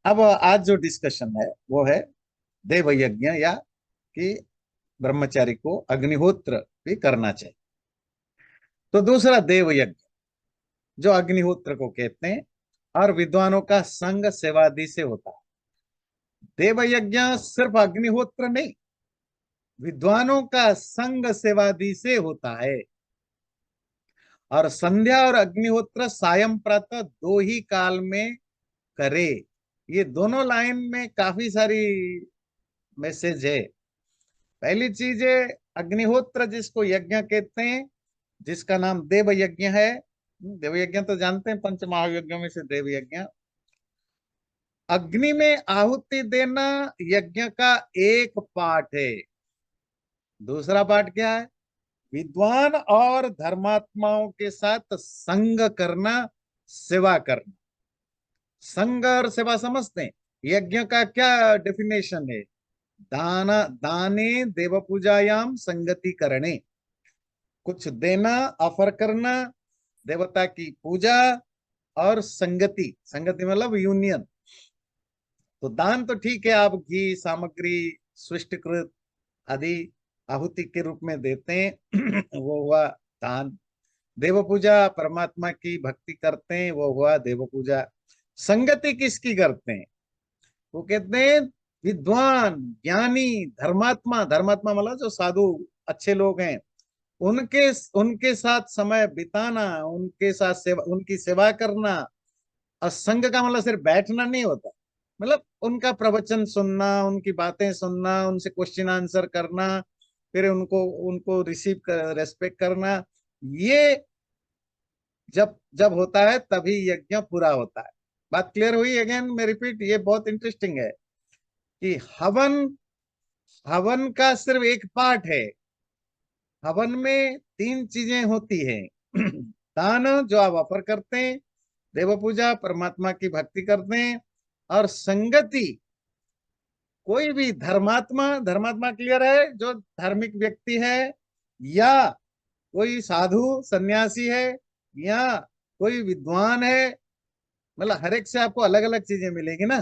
अब आज जो डिस्कशन है वो है देव यज्ञ, या कि ब्रह्मचारी को अग्निहोत्र भी करना चाहिए। तो दूसरा देव यज्ञ जो अग्निहोत्र को कहते हैं, और विद्वानों का संग सेवादि से होता है। देव यज्ञ सिर्फ अग्निहोत्र नहीं, विद्वानों का संग सेवादि से होता है। और संध्या और अग्निहोत्र सायं प्रातः दो ही काल में करे। ये दोनों लाइन में काफी सारी मैसेज है। पहली चीज है अग्निहोत्र, जिसको यज्ञ कहते हैं, जिसका नाम देव यज्ञ है। देव यज्ञ तो जानते हैं, पंच महायज्ञों में से देव यज्ञ। अग्नि में आहुति देना यज्ञ का एक पार्ट है। दूसरा पार्ट क्या है? विद्वान और धर्मात्माओं के साथ संग करना, सेवा करना। संग और सेवा समझते हैं? यज्ञ का क्या डेफिनेशन है? दाना दाने देव पूजायाम संगति करने, कुछ देना, ऑफर करना, देवता की पूजा, और संगति, संगति मतलब यूनियन। तो दान तो ठीक है, आप घी सामग्री सृष्टिकृत आदि आहुति के रूप में देते हैं वो हुआ दान। देव पूजा परमात्मा की भक्ति करते हैं, वो हुआ देव पूजा। संगति किसकी करते हैं? वो कहते हैं विद्वान, ज्ञानी, धर्मात्मा। धर्मात्मा मतलब जो साधु अच्छे लोग हैं, उनके उनके साथ समय बिताना, उनके साथ सेवा, उनकी सेवा करना। और संग का मतलब सिर्फ बैठना नहीं होता, मतलब उनका प्रवचन सुनना, उनकी बातें सुनना, उनसे क्वेश्चन आंसर करना, फिर उनको उनको रिसीव कर, रेस्पेक्ट करना। ये जब जब होता है तभी यज्ञ पूरा होता है। बात क्लियर हुई? अगेन मैं रिपीट, ये बहुत इंटरेस्टिंग है कि हवन, हवन का सिर्फ एक पार्ट है। हवन में तीन चीजें होती हैं दान जो आप ऑफर करते हैं, देव पूजा परमात्मा की भक्ति करते हैं, और संगति। कोई भी धर्मात्मा, धर्मात्मा क्लियर है, जो धार्मिक व्यक्ति है, या कोई साधु सन्यासी है, या कोई विद्वान है, मतलब हर एक से आपको अलग अलग चीजें मिलेगी ना।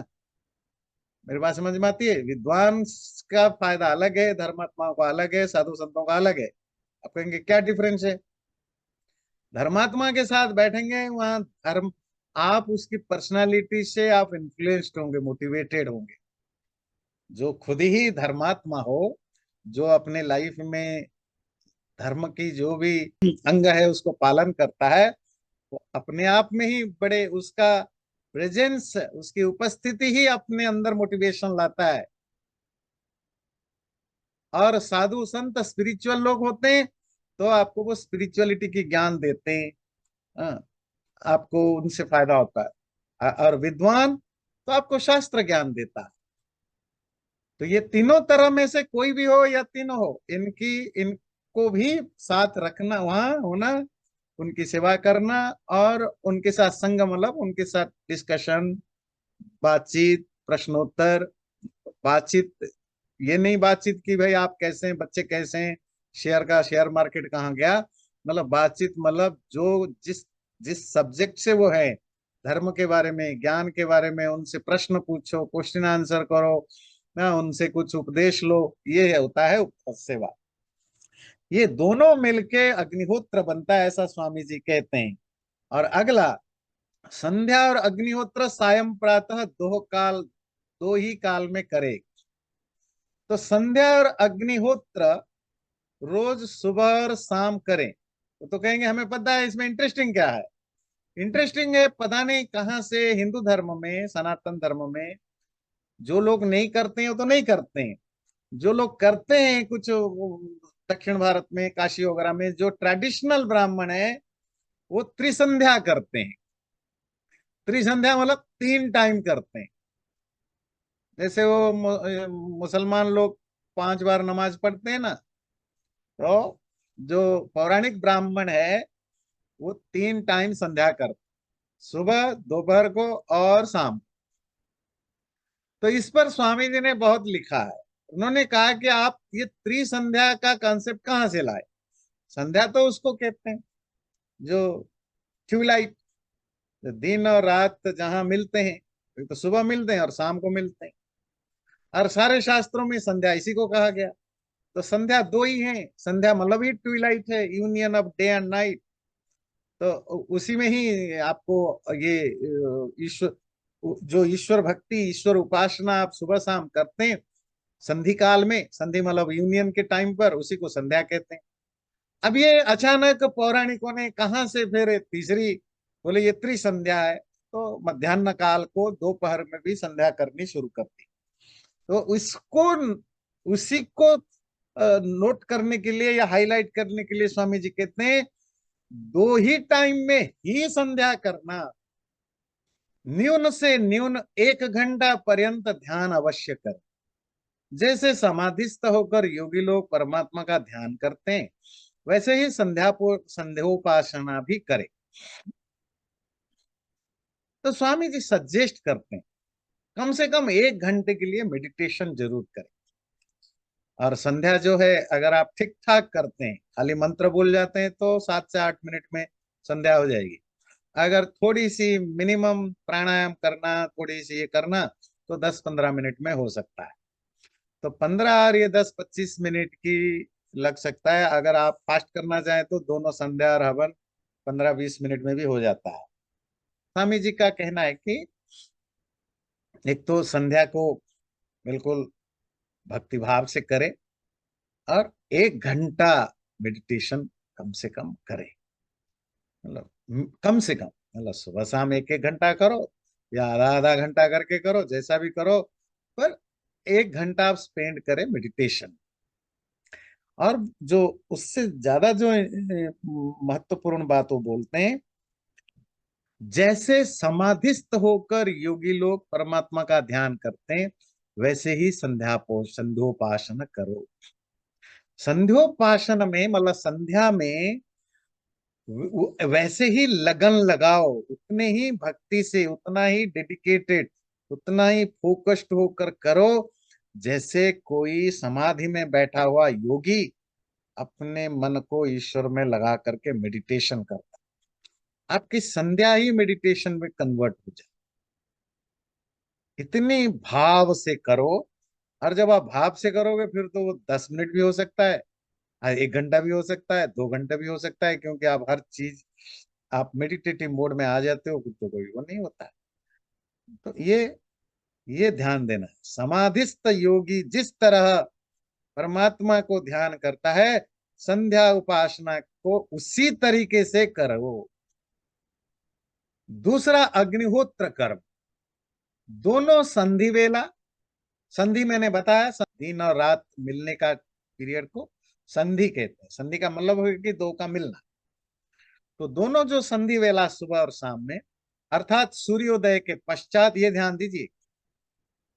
मेरी बात समझ में आती है? विद्वान का फायदा अलग है, धर्मात्माओं का अलग है, साधु संतों का अलग है। आप कहेंगे क्या डिफरेंस है? धर्मात्मा के साथ बैठेंगे वहां धर्म, आप उसकी पर्सनालिटी से आप इन्फ्लुएंस्ड होंगे, मोटिवेटेड होंगे। जो खुद ही धर्मात्मा हो, जो अपने लाइफ में धर्म की जो भी अंग है उसको पालन करता है, वो अपने आप में ही बड़े, उसका प्रेजेंस, उसकी उपस्थिति ही अपने अंदर मोटिवेशन लाता है। और साधु संत स्पिरिचुअल लोग होते हैं, तो आपको वो स्पिरिचुअलिटी की ज्ञान देते हैं। हाँ, आपको उनसे फायदा होता है। और विद्वान तो आपको शास्त्र ज्ञान देता है। तो ये तीनों तरह में से कोई भी हो या तीनों हो, इनकी इनको भी साथ रखना, वहां होना, उनकी सेवा करना, और उनके साथ संग मतलब उनके साथ डिस्कशन, बातचीत, प्रश्नोत्तर। बातचीत ये नहीं बातचीत कि भाई आप कैसे हैं, बच्चे कैसे हैं, शेयर का शेयर मार्केट कहाँ गया। मतलब बातचीत मतलब जो जिस जिस सब्जेक्ट से वो है, धर्म के बारे में, ज्ञान के बारे में, उनसे प्रश्न पूछो, क्वेश्चन आंसर करो ना, उनसे कुछ उपदेश लो। ये होता है सेवा। ये दोनों मिलके अग्निहोत्र बनता है, ऐसा स्वामी जी कहते हैं। और अगला, संध्या और अग्निहोत्र सायं प्रातः दो ही काल में करे। तो संध्या और अग्निहोत्र रोज सुबह और शाम करें। तो कहेंगे हमें पता है, इसमें इंटरेस्टिंग क्या है? इंटरेस्टिंग है, पता नहीं कहाँ से हिंदू धर्म में, सनातन धर्म में जो लोग नहीं करते हैं वो तो नहीं करते हैं। जो लोग करते हैं कुछ दक्षिण भारत में, काशी वगैरह में जो ट्रेडिशनल ब्राह्मण है, वो त्रिसंध्या करते हैं। त्रिसंध्या मतलब तीन टाइम करते हैं। जैसे वो मुसलमान लोग 5 बार नमाज पढ़ते हैं ना, तो जो पौराणिक ब्राह्मण है वो 3 टाइम संध्या करते, सुबह, दोपहर को और शाम। तो इस पर स्वामी जी ने बहुत लिखा है। उन्होंने कहा कि आप ये त्रिसंध्या का कॉन्सेप्ट कहाँ से लाए? संध्या तो उसको कहते हैं जो ट्यूबलाइट, दिन और रात जहां मिलते हैं, तो सुबह मिलते हैं और शाम को मिलते हैं। और सारे शास्त्रों में संध्या इसी को कहा गया। तो संध्या दो ही है, संध्या मतलब ही ट्विलाइट है, union of day and night. तो उसी में ही आपको ये ईश्वर, जो ईश्वर भक्ति, ईश्वर उपासना आप सुबह शाम करते हैं संधि काल में, संधि मतलब यूनियन के टाइम पर, उसी को संध्या कहते हैं। अब ये अचानक पौराणिकों ने कहाँ से फिर तीसरी, बोले ये त्रिसंध्या है, तो मध्याह्न काल को दोपहर में भी संध्या करनी शुरू कर दी। तो उसको, उसी को नोट करने के लिए या हाईलाइट करने के लिए स्वामी जी कहते हैं दो ही टाइम में ही संध्या करना, न्यून से न्यून 1 घंटा पर्यंत ध्यान अवश्य कर। जैसे समाधिस्थ होकर योगी लोग परमात्मा का ध्यान करते हैं, वैसे ही संध्योपासना भी करें। तो स्वामी जी सजेस्ट करते हैं कम से कम 1 घंटे के लिए मेडिटेशन जरूर करें। और संध्या जो है अगर आप ठीक ठाक करते हैं, खाली मंत्र बोल जाते हैं, तो 7 से 8 मिनट में संध्या हो जाएगी। अगर थोड़ी सी मिनिमम प्राणायाम करना, थोड़ी सी ये करना, तो 10-15 मिनट में हो सकता है। तो 15 और ये 10-25 मिनट की लग सकता है। अगर आप फास्ट करना चाहें तो दोनों संध्या और हवन 15-20 मिनट में भी हो जाता है। स्वामी जी का कहना है कि एक तो संध्या को बिल्कुल भक्ति भाव से करें, और 1 घंटा मेडिटेशन कम से कम करें। मतलब कम से कम, मतलब सुबह शाम 1-1 घंटा करो, या आधा आधा घंटा करके करो, जैसा भी करो, पर 1 घंटा आप स्पेंड करें मेडिटेशन। और जो उससे ज्यादा जो महत्वपूर्ण बात वो बोलते हैं, जैसे समाधिस्थ होकर योगी लोग परमात्मा का ध्यान करते हैं, वैसे ही संध्योपासना करो। संध्योपासना में मतलब संध्या में वैसे ही लगन लगाओ, उतने ही भक्ति से, उतना ही डेडिकेटेड, उतना ही फोकस्ड होकर करो, जैसे कोई समाधि में बैठा हुआ योगी अपने मन को ईश्वर में लगा करके मेडिटेशन करता। आपकी संध्या ही मेडिटेशन में कन्वर्ट हो जाए, इतनी भाव से करो। और जब आप भाव से करोगे फिर तो वो 10 मिनट भी हो सकता है, 1 घंटा भी हो सकता है, 2 घंटे भी हो सकता है, क्योंकि आप हर चीज, आप मेडिटेटिव मोड में आ जाते हो, तो कोई वो नहीं होता है। तो ये ध्यान देना है, समाधिस्थ योगी जिस तरह परमात्मा को ध्यान करता है, संध्या उपासना को उसी तरीके से करो। दूसरा, अग्निहोत्र कर्म, दोनों संधि वेला, संधि मैंने बताया दिन और रात मिलने का पीरियड को संधि कहते हैं। संधि का मतलब है कि दो का मिलना। तो दोनों जो संधि वेला सुबह और शाम में, अर्थात सूर्योदय के पश्चात, ये ध्यान दीजिए,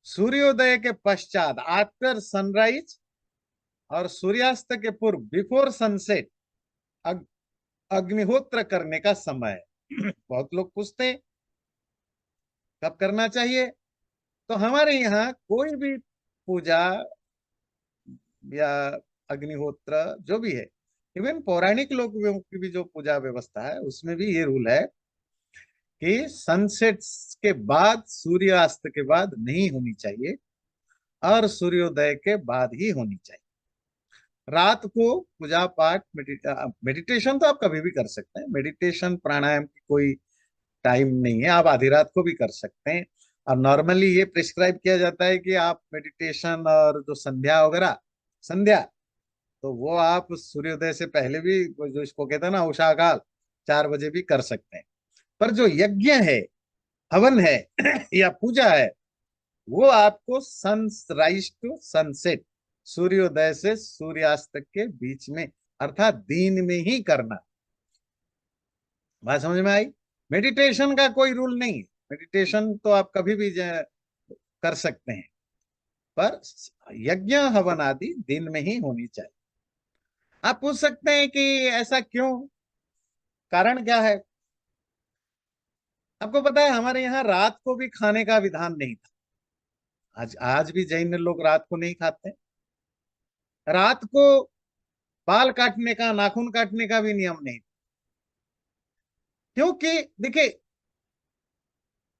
सूर्योदय के पश्चात आफ्टर सनराइज, और सूर्यास्त के पूर्व बिफोर सनसेट अग, अग्निहोत्र करने का समय है। बहुत लोग पूछते हैं कब करना चाहिए। तो हमारे यहाँ कोई भी पूजा या अग्निहोत्र जो भी है, इवन पौराणिक लोगों की भी जो पूजा व्यवस्था है, उसमें भी ये रूल है कि सनसेट के बाद, सूर्यास्त के बाद नहीं होनी चाहिए, और सूर्योदय के बाद ही होनी चाहिए। रात को पूजा पाठ, मेडिटेशन तो आप कभी भी कर सकते हैं, मेडिटेशन प्राणायाम की कोई टाइम नहीं है, आप आधी रात को भी कर सकते हैं। और नॉर्मली ये प्रिस्क्राइब किया जाता है कि आप मेडिटेशन और जो संध्या वगैरह, संध्या तो वो आप सूर्योदय से पहले भी, जो इसको कहते हैं ना उषा काल, 4 बजे भी कर सकते हैं। पर जो यज्ञ है, हवन है या पूजा है, वो आपको सनराइज टू सनसेट, सूर्योदय से सूर्यास्त के बीच में, अर्थात दिन में ही करना। बात समझ में आई? मेडिटेशन का कोई रूल नहीं है, मेडिटेशन तो आप कभी भी कर सकते हैं, पर यज्ञ हवन आदि दिन में ही होनी चाहिए। आप पूछ सकते हैं कि ऐसा क्यों, कारण क्या है? आपको पता है हमारे यहाँ रात को भी खाने का विधान नहीं था। आज आज भी जैन लोग रात को नहीं खाते। रात को बाल काटने का, नाखून काटने का भी नियम नहीं, क्योंकि देखिए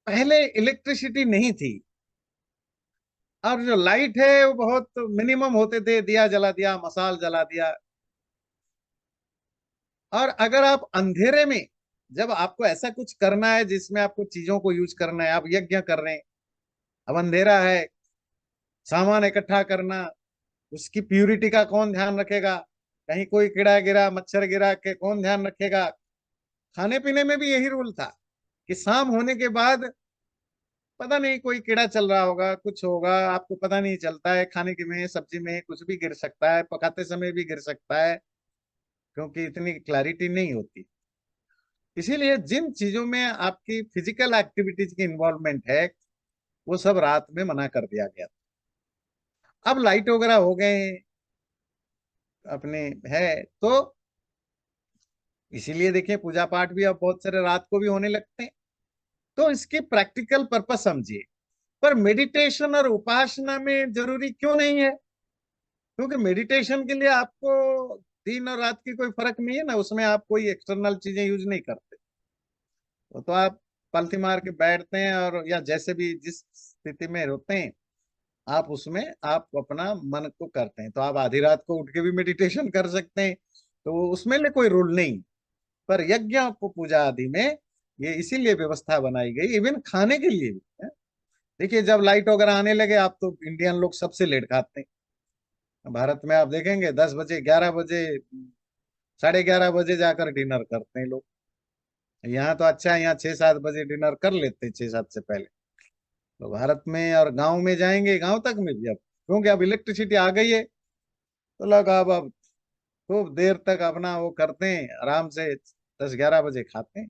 पहले इलेक्ट्रिसिटी नहीं थी, और जो लाइट है वो बहुत मिनिमम होते थे, दिया जला दिया, मसाल जला दिया। और अगर आप अंधेरे में, जब आपको ऐसा कुछ करना है जिसमें आपको चीजों को यूज करना है, आप यज्ञ कर रहे हैं, अब अंधेरा है, सामान इकट्ठा करना, उसकी प्यूरिटी का कौन ध्यान रखेगा, कहीं कोई कीड़ा गिरा, मच्छर गिरा के कौन ध्यान रखेगा। खाने पीने में भी यही रूल था कि शाम होने के बाद पता नहीं कोई कीड़ा चल रहा होगा, कुछ होगा, आपको पता नहीं चलता है, खाने के में सब्जी में कुछ भी गिर सकता है, पकाते समय भी गिर सकता है, क्योंकि इतनी क्लैरिटी नहीं होती। इसीलिए जिन चीजों में आपकी फिजिकल एक्टिविटीज की इन्वॉल्वमेंट है, वो सब रात में मना कर दिया गया। अब लाइट वगैरह हो गए हैं अपने, है तो इसीलिए देखिए पूजा पाठ भी अब बहुत सारे रात को भी होने लगते हैं। तो इसके प्रैक्टिकल पर्पस समझिए। पर मेडिटेशन और उपासना में जरूरी क्यों नहीं है? क्योंकि मेडिटेशन के लिए आपको दिन और रात की कोई फर्क नहीं है ना, उसमें आप कोई एक्सटर्नल चीजें यूज नहीं करते। तो आप पलथी मार के बैठते हैं, और या जैसे भी जिस स्थिति में होते हैं, आप उसमें आप अपना मन को करते हैं। तो आप आधी रात को उठ के भी मेडिटेशन कर सकते हैं, तो उसमें ले कोई रूल नहीं। पर यज्ञ पूजा आदि में ये इसीलिए व्यवस्था बनाई गई, इवन खाने के लिए भी है। देखिए जब लाइट वगैरह आने लगे, आप तो इंडियन लोग सबसे लेट खाते हैं। भारत में आप देखेंगे 10 बजे, 11 बजे, 11:30 बजे जाकर डिनर करते हैं लोग। यहाँ तो अच्छा है, यहाँ 6-7 बजे डिनर कर लेते हैं, 6-7 से पहले। तो भारत में और गांव में जाएंगे, गांव तक में भी अब क्योंकि अब इलेक्ट्रिसिटी आ गई है, तो लोग अब खूब देर तक अपना वो करते हैं, आराम से 10-11 बजे खाते हैं।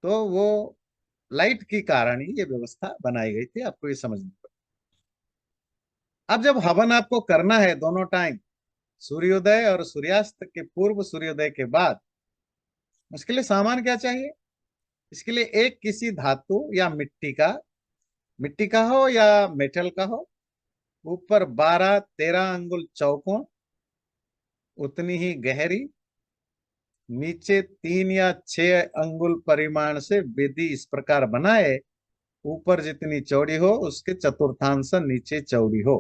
तो वो लाइट के कारण ही ये व्यवस्था बनाई गई थी, आपको ये समझना पड़ेगा। अब जब हवन आपको करना है दोनों टाइम, सूर्योदय और सूर्यास्त के पूर्व, सूर्योदय के बाद, उसके लिए सामान क्या चाहिए? इसके लिए एक किसी धातु या मिट्टी का हो या मेटल का हो, ऊपर 12-13 अंगुल चौकों, उतनी ही गहरी, नीचे 3 या 6 अंगुल परिमाण से विधि इस प्रकार बनाए, ऊपर जितनी चौड़ी हो उसके चतुर्थांश नीचे चौड़ी हो।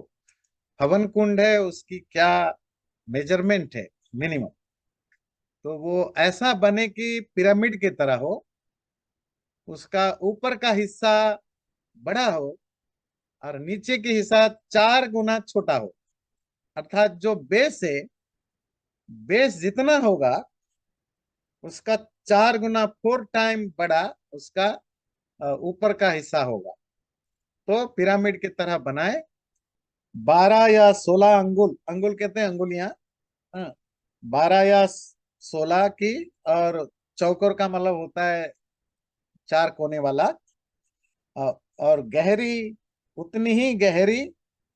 हवन कुंड है, उसकी क्या मेजरमेंट है? मिनिमम तो वो ऐसा बने कि पिरामिड की तरह हो, उसका ऊपर का हिस्सा बड़ा हो और नीचे के हिस्सा 4 गुना छोटा हो। अर्थात जो बेस है, बेस जितना होगा उसका 4 गुना, 4 टाइम बड़ा उसका ऊपर का हिस्सा होगा। तो पिरामिड की तरह बनाए, 12 या 16 अंगुल, अंगुल कहते हैं अंगुलियां, हाँ, 12 या 16 की, और चौकोर का मतलब होता है 4 कोने वाला। और गहरी उतनी ही गहरी,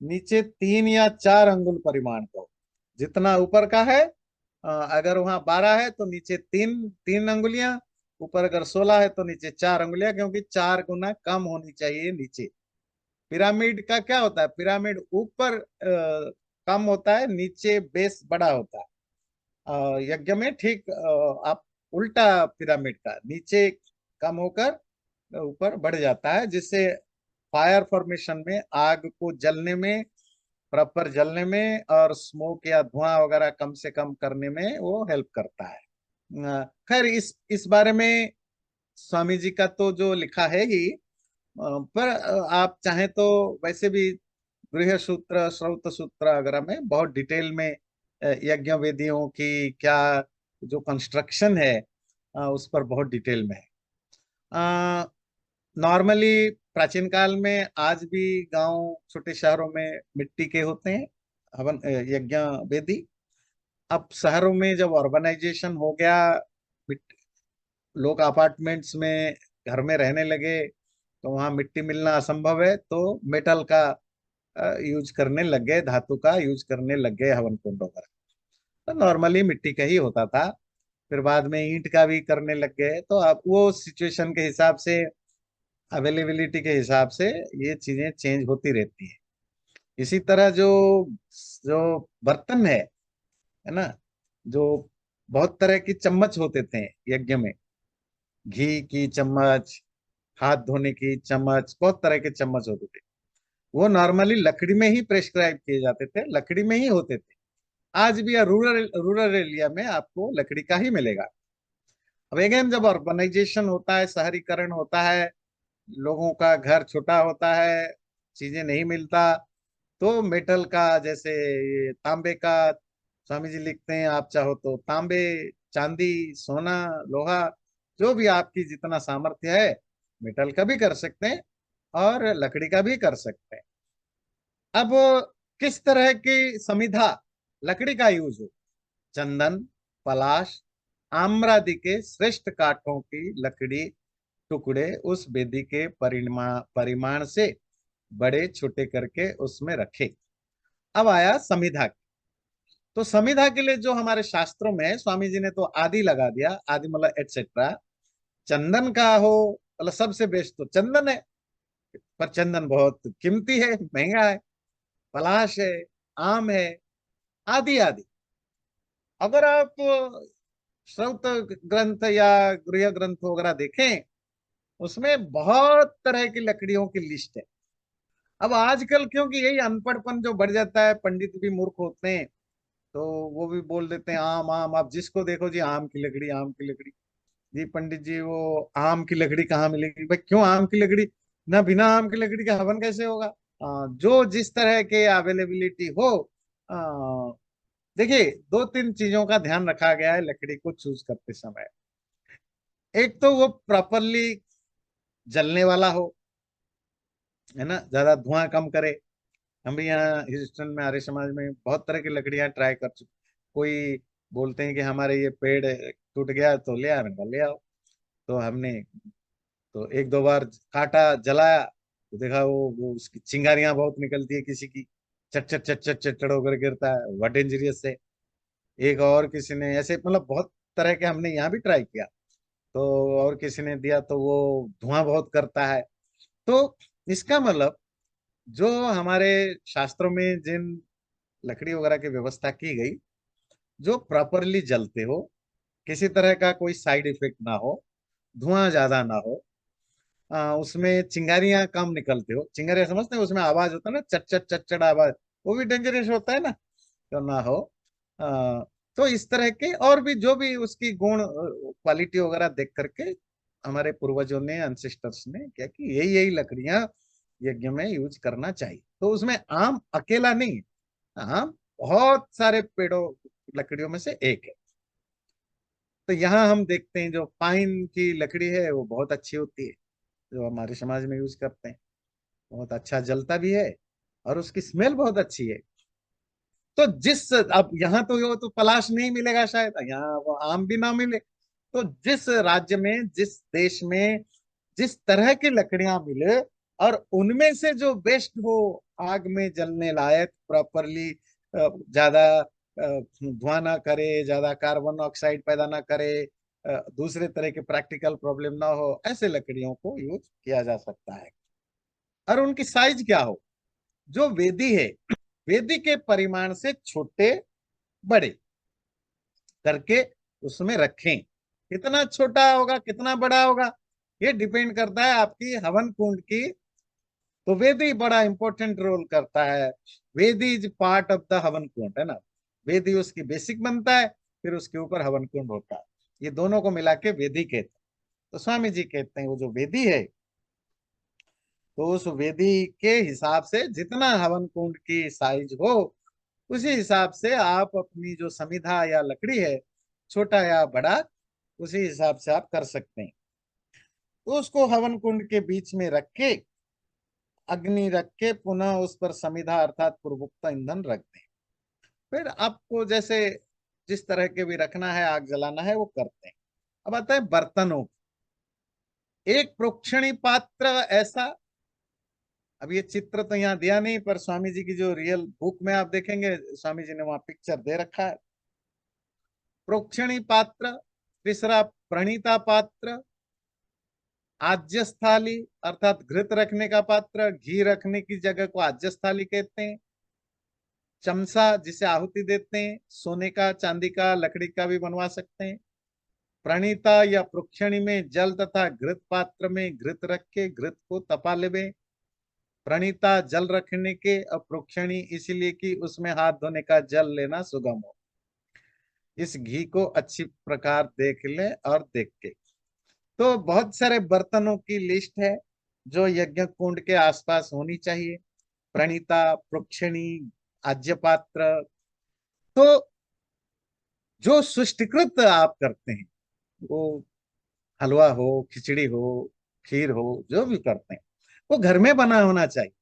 नीचे 3 या 4 अंगुल परिमाण को, जितना ऊपर का है। अगर वहां 12 है तो नीचे 3 3 अंगुलियां, ऊपर अगर 16 है तो नीचे 4 अंगुलियां, क्योंकि 4 गुना कम होनी चाहिए नीचे। पिरामिड का क्या होता है? पिरामिड ऊपर कम होता है, नीचे बेस बड़ा होता है। यज्ञ में ठीक आप उल्टा, पिरामिड का नीचे कम होकर ऊपर बढ़ जाता है, जिससे फायर फॉर्मेशन में, आग को जलने में, प्रॉपर जलने में, और स्मोक या धुआं वगैरह कम से कम करने में वो हेल्प करता है। खैर इस बारे में स्वामी जी का तो जो लिखा है ही, पर आप चाहें तो वैसे भी गृह सूत्र, श्रौत सूत्र वगैरह में बहुत डिटेल में यज्ञ वेदियों की क्या जो कंस्ट्रक्शन है, उस पर बहुत डिटेल में है। नॉर्मली प्राचीन काल में, आज भी गांव, छोटे शहरों में मिट्टी के होते हैं हवन यज्ञ वेदी। अब शहरों में जब अर्बनाइजेशन हो गया, लोग अपार्टमेंट्स में घर में रहने लगे, तो वहां मिट्टी मिलना असंभव है, तो मेटल का यूज करने लग गए, धातु का यूज करने लग गए हवन कुंडों पर। तो नॉर्मली मिट्टी का ही होता था, फिर बाद में ईंट का भी करने लग गए। तो अब वो सिचुएशन के हिसाब से, अवेलेबिलिटी के हिसाब से ये चीजें चेंज होती रहती है। इसी तरह जो जो बर्तन है ना, जो बहुत तरह की चम्मच होते थे यज्ञ में, घी की चम्मच, हाथ धोने की चम्मच, बहुत तरह के चम्मच होते थे। वो नॉर्मली लकड़ी में ही प्रेस्क्राइब किए जाते थे, लकड़ी में ही होते थे। आज भी रूरल रूरल एरिया में आपको लकड़ी का ही मिलेगा। अब अगेन जब अर्बनाइजेशन होता है, शहरीकरण होता है, लोगों का घर छोटा होता है, चीजें नहीं मिलता, तो मेटल का, जैसे ये तांबे का, स्वामी जी लिखते हैं आप चाहो तो तांबे, चांदी, सोना, लोहा, जो भी आपकी जितना सामर्थ्य है, मेटल का भी कर सकते हैं और लकड़ी का भी कर सकते हैं। अब किस तरह की समिधा लकड़ी का यूज हो? चंदन, पलाश, आम्रादि के श्रेष्ठ काठों की लकड़ी टुकड़े उस वेदी के परिमाण से बड़े छोटे करके उसमें रखे। अब आया समिधा। तो समिधा के लिए जो हमारे शास्त्रों में स्वामी जी ने तो आदि लगा दिया, आदि मतलब एटसेट्रा। चंदन का हो, मतलब सबसे बेस्ट तो चंदन है, पर चंदन बहुत कीमती है, महंगा है। पलाश है, आम है, आदि आदि। अगर आप श्रौत ग्रंथ या गृह ग्रंथ वगैरह देखें, उसमें बहुत तरह की लकड़ियों की लिस्ट है। अब आजकल क्योंकि यही अनपढ़पन जो बढ़ जाता है, पंडित भी मूर्ख होते हैं, तो वो भी बोल देते हैं आम आम। आप जिसको देखो जी आम की लकड़ी, आम की लकड़ी। जी पंडित जी, वो आम की लकड़ी कहाँ मिलेगी? भाई क्यों आम की लकड़ी? ना बिना आम की लकड़ी का हवन कैसे होगा? जो जिस तरह के अवेलेबिलिटी हो। देखिए, दो तीन चीजों का ध्यान रखा गया है लकड़ी को चूज करते समय। एक तो वो प्रॉपरली जलने वाला हो, है ना, ज्यादा धुआं कम करे। हम भी यहाँ ह्यूस्टन में आर्य समाज में बहुत तरह की लकड़ियां ट्राई कर चुके। कोई बोलते हैं कि हमारे ये पेड़ टूट गया तो ले आ, मैंने कहा ले आओ। तो हमने तो एक दो बार काटा, जलाया, तो देखा वो उसकी चिंगारियां बहुत निकलती है किसी की, चट चट चट चट चट चट होकर गिरता है, वह डेंजरियस है। एक और किसी ने ऐसे, मतलब बहुत तरह के हमने यहाँ भी ट्राई किया। तो और किसी ने दिया तो वो धुआं बहुत करता है। तो इसका मतलब, जो हमारे शास्त्रों में जिन लकड़ी वगैरह की व्यवस्था की गई, जो प्रॉपरली जलते हो, किसी तरह का कोई साइड इफेक्ट ना हो, धुआं ज्यादा ना हो, उसमें चिंगारियां कम निकलते हो। चिंगारियां समझते हैं, उसमें आवाज होता है ना, चट चट चट चट आवाज, वो भी डेंजरस होता है ना, तो ना हो। आ, तो इस तरह के और भी जो भी उसकी गुण क्वालिटी वगैरह देख करके हमारे पूर्वजों ने, एंसेस्टर्स ने क्या कि यही यही लकड़ियां यज्ञ में यूज करना चाहिए। तो उसमें आम अकेला नहीं है, आम बहुत सारे पेड़ों, लकड़ियों में से एक है। तो यहाँ हम देखते हैं जो पाइन की लकड़ी है वो बहुत अच्छी होती है, जो हमारे समाज में यूज करते हैं। बहुत अच्छा जलता भी है और उसकी स्मेल बहुत अच्छी है। तो जिस, अब यहाँ तो वो तो पलाश नहीं मिलेगा शायद, यहाँ वो आम भी ना मिले। तो जिस राज्य में, जिस देश में जिस तरह की लकड़ियां मिले, और उनमें से जो बेस्ट हो, आग में जलने लायक, प्रॉपरली ज्यादा धुआं ना करे, ज्यादा कार्बन ऑक्साइड पैदा ना करे, दूसरे तरह के प्रैक्टिकल प्रॉब्लम ना हो, ऐसे लकड़ियों को यूज किया जा सकता है। और उनकी साइज क्या हो? जो वेदी है, वेदी के परिमाण से छोटे बड़े करके उसमें रखें। कितना छोटा होगा, कितना बड़ा होगा, ये डिपेंड करता है आपकी हवन कुंड की। तो वेदी बड़ा इंपॉर्टेंट रोल करता है। वेदी इज पार्ट ऑफ द हवन कुंड, है ना। वेदी उसकी बेसिक बनता है, फिर उसके ऊपर हवन कुंड होता है। ये दोनों को मिला के वेदी कहते हैं। तो स्वामी जी कहते हैं वो जो वेदी है, तो उस वेदी के हिसाब से जितना हवन कुंड की साइज हो, उसी हिसाब से आप अपनी जो समिधा या लकड़ी है, छोटा या बड़ा, उसी हिसाब से आप कर सकते हैं। तो उसको हवन कुंड के बीच में रख के, अग्नि रख के, पुनः उस पर समिधा अर्थात पूर्वोक्त ईंधन रख दें। फिर आपको जैसे जिस तरह के भी रखना है, आग जलाना है, वो करते हैं। अब आता है बर्तनों। एक प्रोक्षणी पात्र ऐसा, अब ये चित्र तो यहाँ दिया नहीं, पर स्वामी जी की जो रियल बुक में आप देखेंगे, स्वामी जी ने वहां पिक्चर दे रखा है। प्रोक्षणी पात्र, तीसरा प्रणीता पात्र, आज्यस्थाली अर्थात घृत रखने का पात्र, घी रखने की जगह को आज्यस्थाली कहते हैं। चमसा जिसे आहुति देते हैं, सोने का, चांदी का, लकड़ी का भी बनवा सकते हैं। प्रणीता या प्रोक्षणी में जल तथा घृत पात्र में घृत रख के घृत को तपा लेवे। प्रणीता जल रखने के, और प्रोक्षणी इसलिए कि उसमें हाथ धोने का जल लेना सुगम हो। इस घी को अच्छी प्रकार देख ले और देख के। तो बहुत सारे बर्तनों की लिस्ट है जो यज्ञ कुंड के आसपास होनी चाहिए। प्रणीता, प्रोक्षणी, आज्य पात्र। तो जो सुष्टिकृत आप करते हैं, वो हलवा हो, खिचड़ी हो, खीर हो, जो भी करते हैं वो घर में बना होना चाहिए।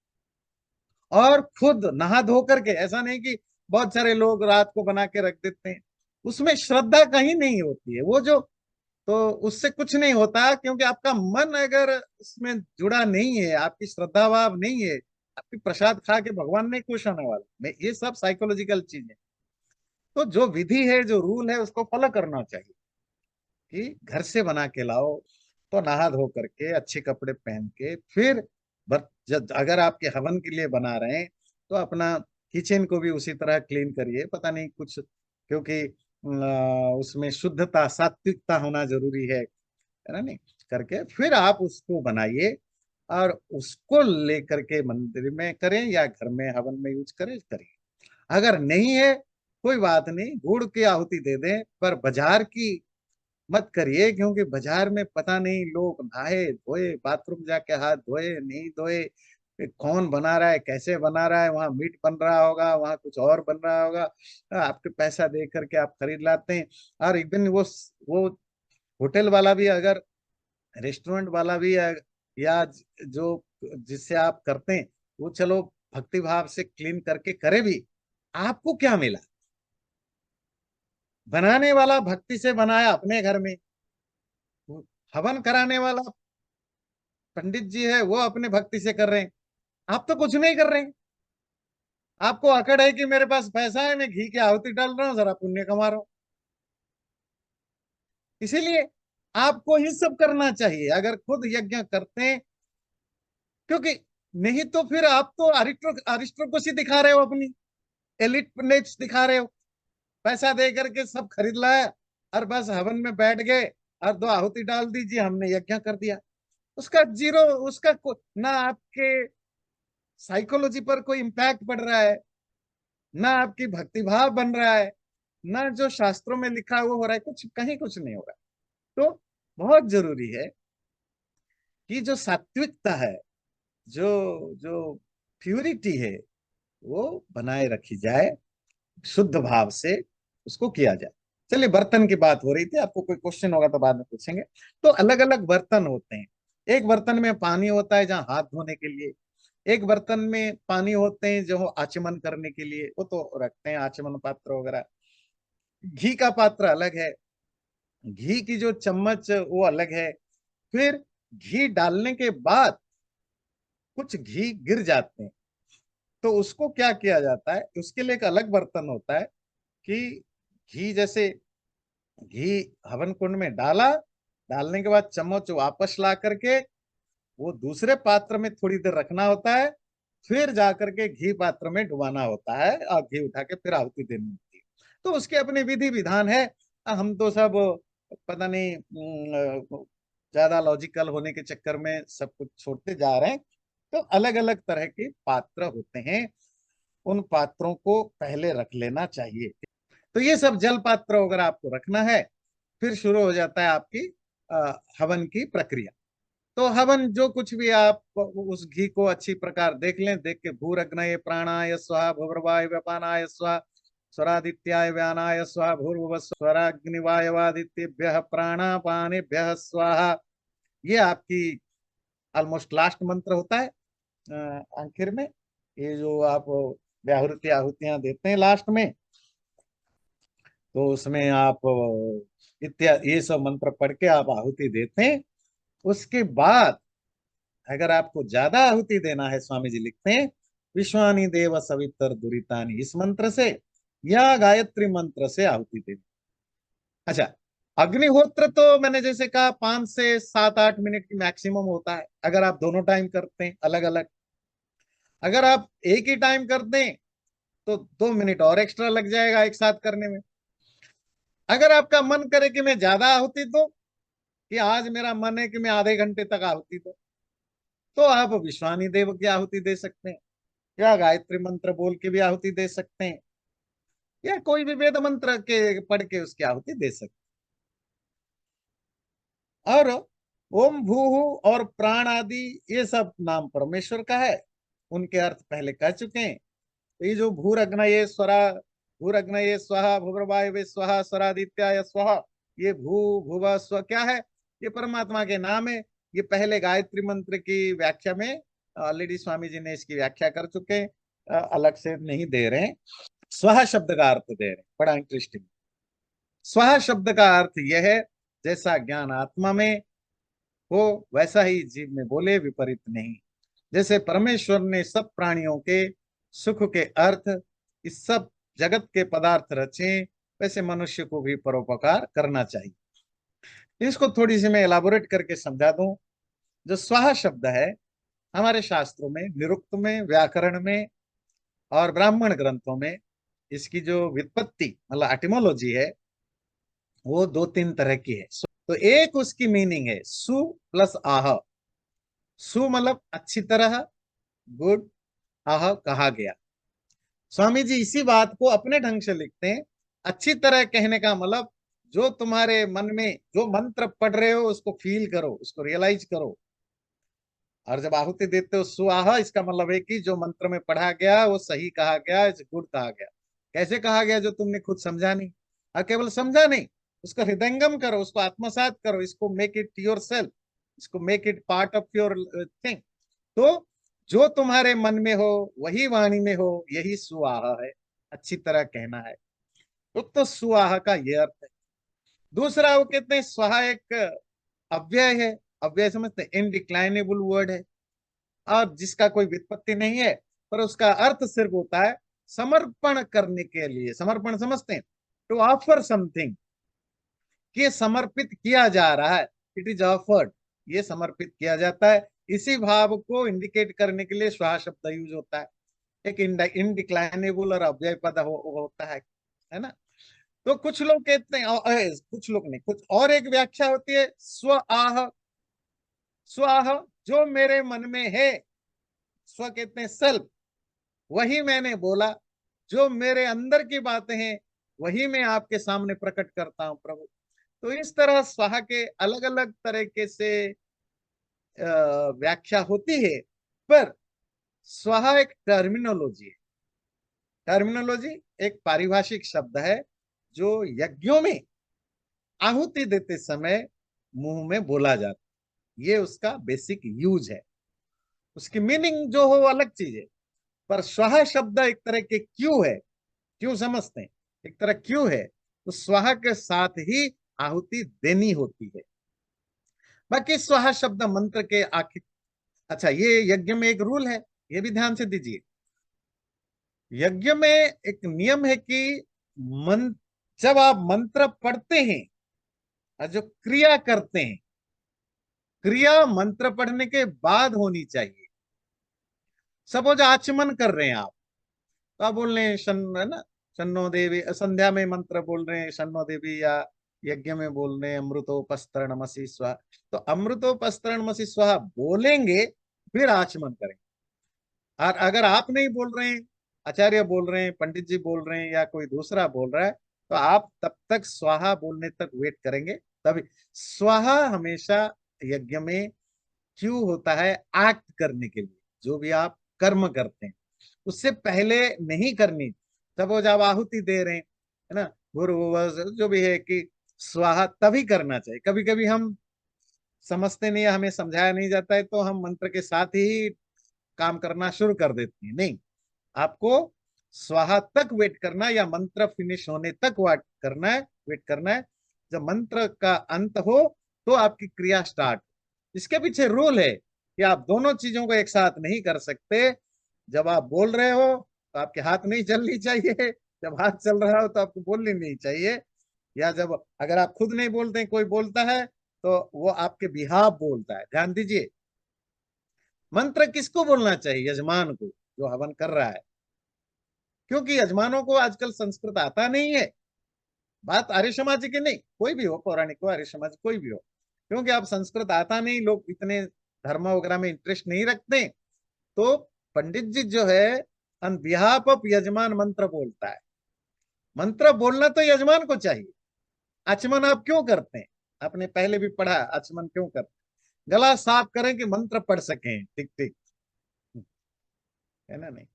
और खुद नहा धो करके, ऐसा नहीं कि बहुत सारे लोग रात को बना के रख देते हैं, उसमें श्रद्धा कहीं नहीं होती है। वो जो, तो उससे कुछ नहीं होता, क्योंकि आपका मन अगर उसमें जुड़ा नहीं है, आपकी श्रद्धा भाव नहीं है, आपकी प्रसाद खा के भगवान नहीं खुश होने वाला। ये सब साइकोलॉजिकल चीज है। तो जो विधि है, जो रूल है, उसको फॉलो करना चाहिए कि घर से बना के लाओ, तो नहा धो करके अच्छे कपड़े पहन के फिर जब अगर आपके हवन के लिए बना रहे हैं, तो अपना किचन को भी उसी तरह क्लीन करिए। पता नहीं कुछ, क्योंकि उसमें शुद्धता, सात्विकता होना जरूरी है ना, नहीं करके फिर आप उसको बनाइए और उसको लेकर के मंदिर में करें या घर में हवन में यूज करें, करिए। अगर नहीं है, कोई बात नहीं, गुड़ की आहुति दे दें, पर बाजार की मत करिए, क्योंकि बाजार में पता नहीं लोग नहाए धोए, बाथरूम जाके हाथ धोए नहीं धोए, फिर कौन बना रहा है, कैसे बना रहा है, वहां मीट बन रहा होगा, वहां कुछ और बन रहा होगा। आपके पैसा दे करके आप खरीद लाते हैं। और इवन वो होटल वाला भी, अगर रेस्टोरेंट वाला भी, या जो जिससे आप करते हैं, वो चलो भक्ति भाव से क्लीन करके करे भी, आपको क्या मिला? बनाने वाला भक्ति से बनाया अपने घर में, हवन कराने वाला पंडित जी है वो अपने भक्ति से कर रहे हैं, आप तो कुछ नहीं कर रहे हैं। आपको अकड़ है कि मेरे पास पैसा है, मैं घी की आहुति डाल रहा हूँ, जरा पुण्य कमा रहा हूँ। इसीलिए आपको ही सब करना चाहिए अगर खुद यज्ञ करते हैं, क्योंकि नहीं तो फिर आप तो अरिस्टोक्रेसी दिखा रहे हो, अपनी एलिटनेस दिखा रहे हो। पैसा दे करके सब खरीद लाया और बस हवन में बैठ गए और दो आहुति डाल दीजिए, हमने यज्ञ कर दिया। उसका जीरो, ना आपके साइकोलॉजी पर कोई इम्पैक्ट पड़ रहा है, ना आपकी भक्ति भाव बन रहा है, ना जो शास्त्रों में लिखा है वो हो रहा है, कुछ कहीं कुछ नहीं हो रहा है। तो बहुत जरूरी है कि जो सात्विकता है, जो जो प्यूरिटी है, वो बनाए रखी जाए, शुद्ध भाव से उसको किया जाए। चलिए, बर्तन की बात हो रही थी, आपको कोई क्वेश्चन होगा तो बाद में पूछेंगे। तो अलग अलग बर्तन होते हैं। एक बर्तन में पानी होता है जहाँ हाथ धोने के लिए, एक बर्तन में पानी होते हैं जो आचमन करने के लिए, वो तो रखते हैं आचमन पात्र वगैरह। घी का पात्र अलग है, घी की जो चम्मच वो अलग है। फिर घी डालने के बाद कुछ घी गिर जाते हैं, तो उसको क्या किया जाता है, उसके लिए एक अलग बर्तन होता है कि घी जैसे, घी हवन कुंड में डाला, डालने के बाद चम्मच वापस ला करके वो दूसरे पात्र में थोड़ी देर रखना होता है, फिर जाकर के घी पात्र में डुबाना होता है और घी उठा के फिर आहुति देनी होती है। तो उसके अपने विधि विधान है। हम तो सब पता नहीं, ज्यादा लॉजिकल होने के चक्कर में सब कुछ छोड़ते जा रहे हैं। तो अलग अलग तरह के पात्र होते हैं, उन पात्रों को पहले रख लेना चाहिए। तो ये सब जल पात्र अगर आपको रखना है, फिर शुरू हो जाता है आपकी हवन की प्रक्रिया। तो हवन जो कुछ भी आप उस घी को अच्छी प्रकार देख लें, देख के भूरग्नये प्राणाय स्वाहा भूर्वाय व्यापानाय स्वाहा स्वरादित्याय व्यानाय स्वाहा भूर्भुवः स्वराग्निवायवादित्येभ्यः प्राणापानेभ्यः स्वाहा। ये आपकी ऑलमोस्ट लास्ट मंत्र होता है आखिर में। ये जो आप व्याहृति आहुतियां देते हैं लास्ट में, तो उसमें आप इत्यादि ये सब मंत्र पढ़ के आप आहुति देते हैं। उसके बाद अगर आपको ज्यादा आहुति देना है, स्वामी जी लिखते हैं, विश्वानी देव सवितर दुरितानी, इस मंत्र से या गायत्री मंत्र से आहुति देनी। अच्छा, अग्निहोत्र तो मैंने जैसे कहा 5 से 7 8 मिनट की मैक्सिमम होता है, अगर आप दोनों टाइम करते हैं अलग अलग। अगर आप एक ही टाइम करते हैं तो 2 मिनट और एक्स्ट्रा लग जाएगा एक साथ करने में। अगर आपका मन करे कि मैं ज्यादा आहुति दो, कि आज मेरा मन है कि मैं आधे घंटे तक आहुति दो, तो आप विश्वानी देव की आहुति दे सकते हैं, या गायत्री मंत्र बोल के भी आहुति दे सकते हैं, या कोई भी वेद मंत्र के पढ़ के उसकी आहुति दे सकते हैं। और ओम भू और प्राण आदि ये सब नाम परमेश्वर का है, उनके अर्थ पहले कह चुके हैं। तो ये जो भूरग्नये स्वरा, भूरग्नये स्वाहा, भूर्वायवे स्वाहा, स्वरादित्याय स्वाहा, ये भू भुव स्व क्या है? ये परमात्मा के नाम है। ये पहले गायत्री मंत्र की व्याख्या में ऑलरेडी स्वामी जी ने इसकी व्याख्या कर चुके हैं, अलग से नहीं दे रहे हैं। स्वह शब्द का अर्थ दे रहे हैं, बड़ा इंटरेस्टिंग। स्वह शब्द का अर्थ यह है, जैसा ज्ञान आत्मा में हो वैसा ही जीव में बोले, विपरीत नहीं। जैसे परमेश्वर ने सब प्राणियों के सुख के अर्थ, इस सब जगत के पदार्थ रचे, वैसे मनुष्य को भी परोपकार करना चाहिए। इसको थोड़ी सी मैं एलाबोरेट करके समझा दूं। जो स्वाहा शब्द है, हमारे शास्त्रों में, निरुक्त में, व्याकरण में और ब्राह्मण ग्रंथों में इसकी जो व्युत्पत्ति मतलब एटिमोलॉजी है, वो दो तीन तरह की है। तो एक उसकी मीनिंग है सु प्लस आह। सु मतलब अच्छी तरह, गुड, आह कहा गया। स्वामी जी इसी बात को अपने ढंग से लिखते हैं। अच्छी तरह कहने का मतलब, जो तुम्हारे मन में जो मंत्र पढ़ रहे हो उसको फील करो, उसको रियलाइज करो। और जब आहुति देते हो सुआह, इसका मतलब है कि जो मंत्र में पढ़ा गया वो सही कहा गया, इस गुड कहा गया। कैसे कहा गया? जो तुमने खुद समझा नहीं, और केवल समझा नहीं, उसको हृदयंगम करो, उसको आत्मसात करो, इसको मेक इट योर सेल्फ, इसको make it part of your thing. तो जो तुम्हारे मन में हो वही वाणी में हो, यही सुआह है, अच्छी तरह कहना है। तो सुआह का ये अर्थ है। दूसरा वो कहते हैं स्वाहा एक अव्यय है। अव्यय समझते हैं? इनडिक्लाइनेबल वर्ड है, और जिसका कोई व्युत्पत्ति नहीं है, पर उसका अर्थ सिर्फ होता है समर्पण करने के लिए। समर्पण समझते हैं? टू ऑफर समथिंग, कि समर्पित किया जा रहा है, इट इज ऑफर्ड, ये समर्पित किया जाता है। इसी भाव को इंडिकेट करने के लिए स्वाहा शब्द यूज होता है। एक इनडिक्लाइनेबल और अव्यय पद होता है ना। तो कुछ लोग कहते हैं, कुछ लोग नहीं, कुछ और एक व्याख्या होती है स्व आह। स्व आह, जो मेरे मन में है, स्व कहते हैं सेल्फ, वही मैंने बोला। जो मेरे अंदर की बातें हैं वही मैं आपके सामने प्रकट करता हूं प्रभु। तो इस तरह स्वाहा के अलग अलग तरीके से व्याख्या होती है। पर स्वाहा एक टर्मिनोलॉजी है। टर्मिनोलॉजी एक पारिभाषिक शब्द है, जो यज्ञों में आहुति देते समय मुंह में बोला जाता है। ये उसका बेसिक यूज है। उसकी मीनिंग जो हो वो अलग चीज है। पर स्वाहा शब्द एक तरह के क्यों है, क्यों समझते हैं? एक तरह क्यों है, तो स्वाहा के साथ ही आहुति देनी होती है। बाकी स्वाहा शब्द मंत्र के आखिर, अच्छा ये यज्ञ में एक रूल है, ये भी ध्यान से दीजिए। यज्ञ में एक नियम है कि मन जब आप मंत्र पढ़ते हैं और जो क्रिया करते हैं, क्रिया मंत्र पढ़ने के बाद होनी चाहिए। सपोज आचमन कर रहे हैं आप, तो आप बोल रहे हैं शन, है ना, शन्नो देवी, संध्या में मंत्र बोल रहे हैं शन्नो देवी, या यज्ञ में बोल रहे हैं अमृतोपस्तरणमसि स्वाहा। तो अमृतोपस्तरणमसि स्वाहा बोलेंगे, फिर आचमन करेंगे। और अगर आप नहीं बोल रहे हैं, आचार्य बोल रहे हैं, पंडित जी बोल रहे हैं, या कोई दूसरा बोल रहा है, तो आप तब तक स्वाहा बोलने तक वेट करेंगे। तभी स्वाहा हमेशा यज्ञ में क्यों होता है? एक्ट करने के लिए। जो भी आप कर्म करते हैं उससे पहले नहीं करनी। सपोज आप आहुति दे रहे हैं, है ना, गुरु जो भी है, कि स्वाहा तभी करना चाहिए। कभी कभी हम समझते नहीं है, हमें समझाया नहीं जाता है, तो हम मंत्र के साथ ही काम करना शुरू कर देते हैं। नहीं, आपको स्वाहा तक वेट करना, या मंत्र फिनिश होने तक वेट करना है, वेट करना है। जब मंत्र का अंत हो तो आपकी क्रिया स्टार्ट। इसके पीछे रूल है कि आप दोनों चीजों को एक साथ नहीं कर सकते। जब आप बोल रहे हो तो आपके हाथ नहीं चलनी चाहिए, जब हाथ चल रहा हो तो आपको बोलनी नहीं चाहिए। या जब अगर आप खुद नहीं बोलते, कोई बोलता है, तो वो आपके बिहाफ बोलता है। ध्यान दीजिए, मंत्र किसको बोलना चाहिए? यजमान को, जो हवन कर रहा है। क्योंकि यजमानों को आजकल संस्कृत आता नहीं है, बात आर्य समाज की नहीं, कोई भी हो, पौराणिक हो, आर्य समाज कोई भी हो, क्योंकि अब संस्कृत आता नहीं, लोग इतने धर्म वगैरह में इंटरेस्ट नहीं रखते। तो पंडित जी जो है ऑन बिहाफ ऑफ यजमान मंत्र बोलता है। मंत्र बोलना तो यजमान को चाहिए। आचमन आप क्यों करते हैं? आपने पहले भी पढ़ा, आचमन क्यों करते हैं? गला साफ करें कि मंत्र पढ़ सकें, ठीक ठीक, है ना? नहीं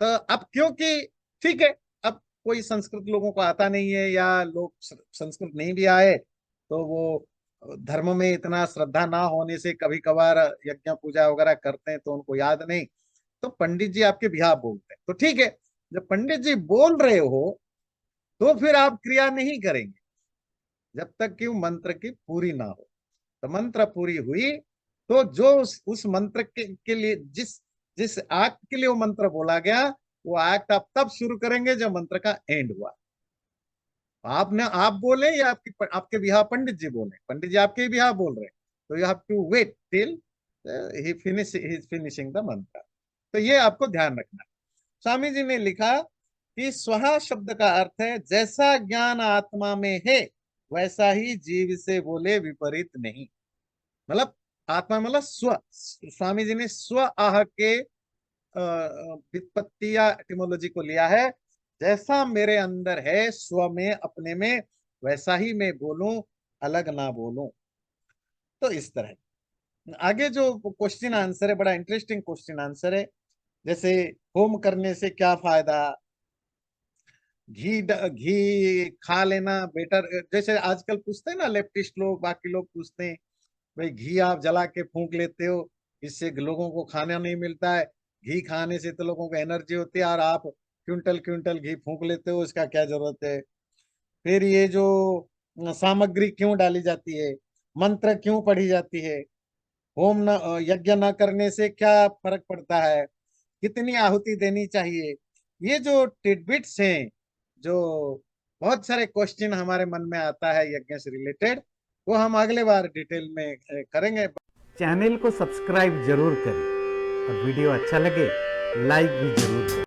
तो अब क्योंकि ठीक है, अब कोई संस्कृत लोगों को आता नहीं है, या लोग संस्कृत नहीं भी आए, तो वो धर्म में इतना श्रद्धा ना होने से कभी कभार यज्ञ पूजा वगैरह करते हैं तो उनको याद नहीं, तो पंडित जी आपके बिहार बोलते हैं, तो ठीक है। जब पंडित जी बोल रहे हो तो फिर आप क्रिया नहीं करेंगे जब तक कि वो मंत्र की पूरी ना हो। तो मंत्र पूरी हुई तो जो उस मंत्र के लिए जिस जिस एक्ट के लिए वो मंत्र बोला गया, वो एक्ट आप तब शुरू करेंगे जब मंत्र का एंड हुआ। आपने आप बोले या आपके बिहार पंडित जी बोले, पंडित जी आपके बिहार बोल रहे हैं, तो you have to wait till he finishing the mantra. तो ये आपको ध्यान रखना। स्वामी जी ने लिखा कि स्वहा शब्द का अर्थ है जैसा ज्ञान आत्मा में है वैसा ही जीव से बोले, विपरीत नहीं। मतलब आत्मा मतलब स्व, स्वामी जी ने स्व आह के व्युत्पत्ति या एटिमोलॉजी को लिया है। जैसा मेरे अंदर है स्व में, अपने में, वैसा ही मैं बोलूं, अलग ना बोलूं। तो इस तरह आगे जो क्वेश्चन आंसर है, बड़ा इंटरेस्टिंग क्वेश्चन आंसर है। जैसे होम करने से क्या फायदा, घी खा लेना बेटर, जैसे आजकल पूछते हैं ना लेफ्टिस्ट लोग, बाकी लोग पूछते हैं, भाई घी आप जला के फूंक लेते हो, इससे लोगों को खाना नहीं मिलता है, घी खाने से तो लोगों को एनर्जी होती है, और आप क्विंटल क्विंटल घी फूंक लेते हो, इसका क्या जरूरत है? फिर ये जो सामग्री क्यों डाली जाती है, मंत्र क्यों पढ़ी जाती है, होम न यज्ञ न करने से क्या फर्क पड़ता है, कितनी आहुति देनी चाहिए, ये जो टिडबिट्स हैं, जो बहुत सारे क्वेश्चन हमारे मन में आता है यज्ञ से रिलेटेड, वो हम अगले बार डिटेल में करेंगे। चैनल को सब्सक्राइब जरूर करें और वीडियो अच्छा लगे लाइक भी जरूर करें।